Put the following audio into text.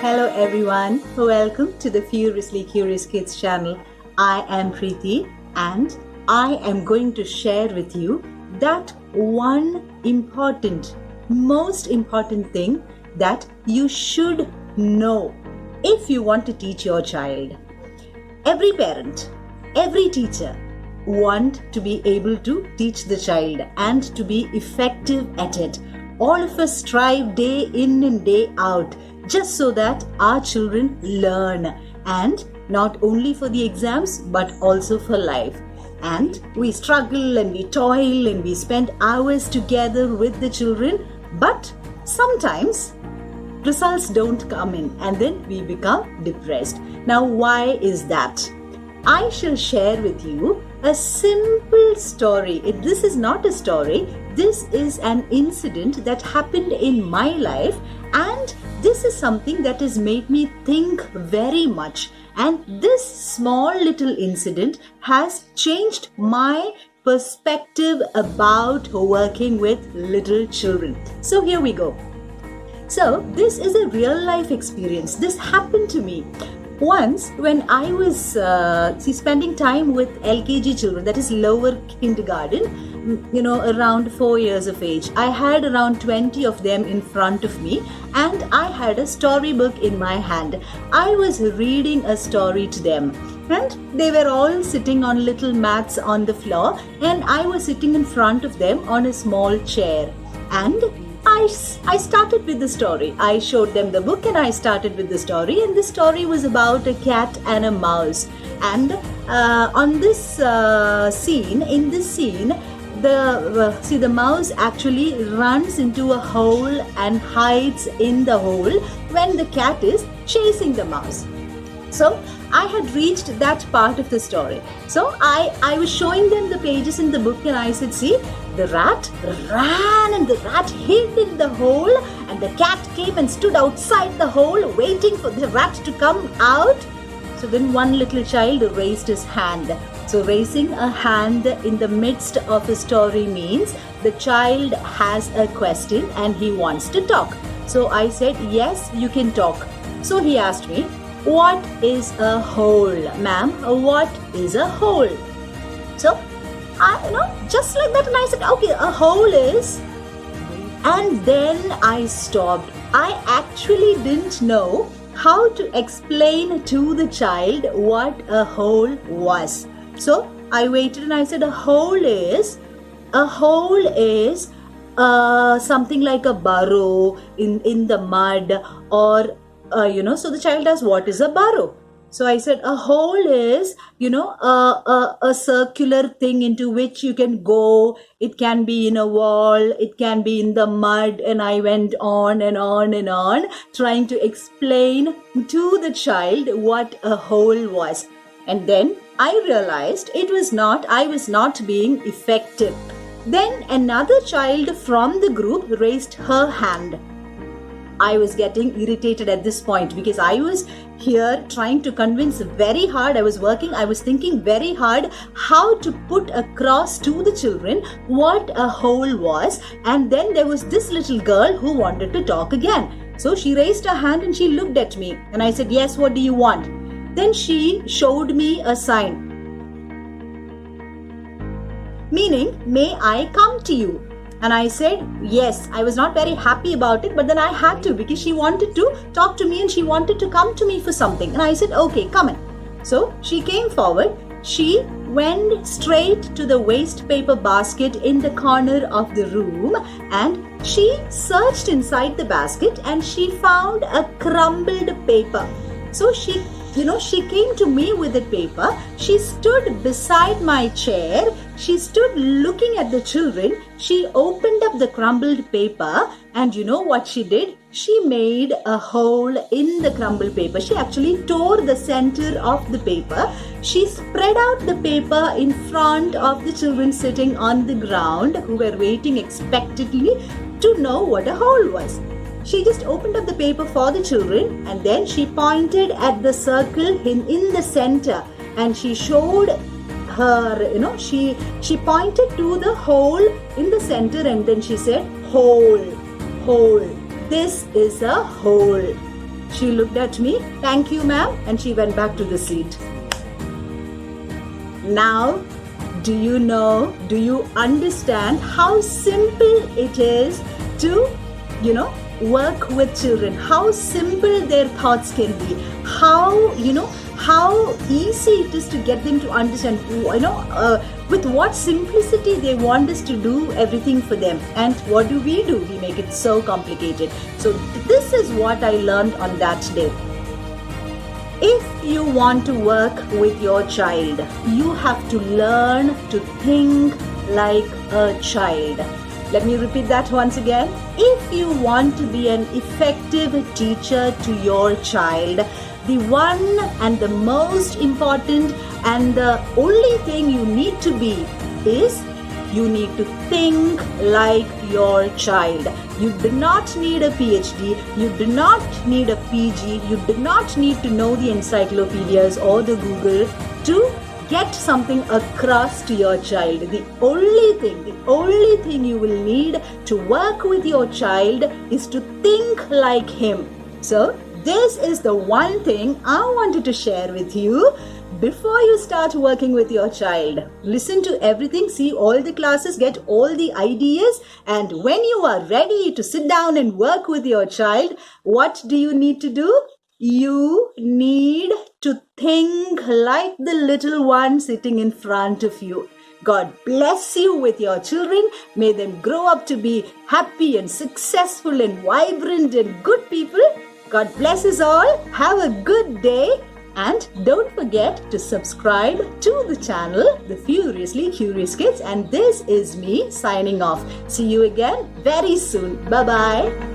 Hello everyone, welcome to the Furiously Curious Kids channel. I am Preeti and I am going to share with you that one most important thing that you should know if you want to teach your child. Every parent, every teacher want to be able to teach the child and to be effective at it. All of us strive day in and day out just so that our children learn, and not only for the exams but also for life. And we struggle and we toil and we spend hours together with the children, but sometimes results don't come in and then we become depressed. Now, why is that? I shall share with you a simple story. This is not a story. This is an incident that happened in my life, and this is something that has made me think very much. And this small little incident has changed my perspective about working with little children. So here we go. So this is a real life experience. This happened to me. Once when I was spending time with LKG children, that is lower kindergarten, around 4 years of age. I had around 20 of them in front of me and I had a storybook in my hand. I was reading a story to them and they were all sitting on little mats on the floor and I was sitting in front of them on a small chair. And I started with the story. I showed them the book and I started with the story, and the story was about a cat and a mouse. And in this scene, the mouse actually runs into a hole and hides in the hole when the cat is chasing the mouse. So I had reached that part of the story. So I was showing them the pages in the book and I said, see, the rat ran and the rat hid in the hole and the cat came and stood outside the hole waiting for the rat to come out. So then one little child raised his hand. So raising a hand in the midst of a story means the child has a question and he wants to talk. So I said, yes, you can talk. So he asked me, what is a hole, ma'am? What is a hole? So just like that, and I said, okay, a hole is, and then I stopped. I actually didn't know how to explain to the child what a hole was. So I waited and I said, a hole is something like a burrow in the mud, or so the child asked, what is a burrow? So I said, a hole is, a circular thing into which you can go. It can be in a wall, it can be in the mud. And I went on and on and on, trying to explain to the child what a hole was. And then I realized I was not being effective. Then another child from the group raised her hand. I was getting irritated at this point because I was here trying to convince very hard. I was thinking very hard how to put across to the children what a hole was. And then there was this little girl who wanted to talk again. So she raised her hand and she looked at me and I said, yes, what do you want? Then she showed me a sign, meaning, may I come to you? And I said, yes. I was not very happy about it, but then I had to because she wanted to talk to me and she wanted to come to me for something. And I said, okay, come in. So she came forward. She went straight to the waste paper basket in the corner of the room and she searched inside the basket and she found a crumbled paper. So she came to me with the paper. She stood beside my chair. She stood looking at the children. She opened up the crumbled paper and you know what she did? She made a hole in the crumbled paper. She actually tore the center of the paper. She spread out the paper in front of the children sitting on the ground who were waiting expectantly to know what a hole was. She just opened up the paper for the children and then she pointed at the circle in the center and she showed her, she pointed to the hole in the center and then she said, hole. This is a hole. She looked at me, "Thank you, ma'am," and she went back to the seat. Now, do you understand how simple it is to, work with children? How simple their thoughts can be. How easy it is to get them to understand, with what simplicity they want us to do everything for them. And what do? We make it so complicated. So this is what I learned on that day. If you want to work with your child, you have to learn to think like a child. Let me repeat that once again. If you want to be an effective teacher to your child, the one and the most important and the only thing you need to be is you need to think like your child. You do not need a PhD. You do not need a PG. You do not need to know the encyclopedias or the Google to get something across to your child. The only thing you will need to work with your child is to think like him. So this is the one thing I wanted to share with you. Before you start working with your child, listen to everything, see all the classes, get all the ideas, and when you are ready to sit down and work with your child, what do you need to do? You need to think like the little one sitting in front of you. God bless you with your children. May them grow up to be happy and successful and vibrant and good people. God bless us all. Have a good day. And don't forget to subscribe to the channel, The Furiously Curious Kids. And this is me signing off. See you again very soon. Bye-bye.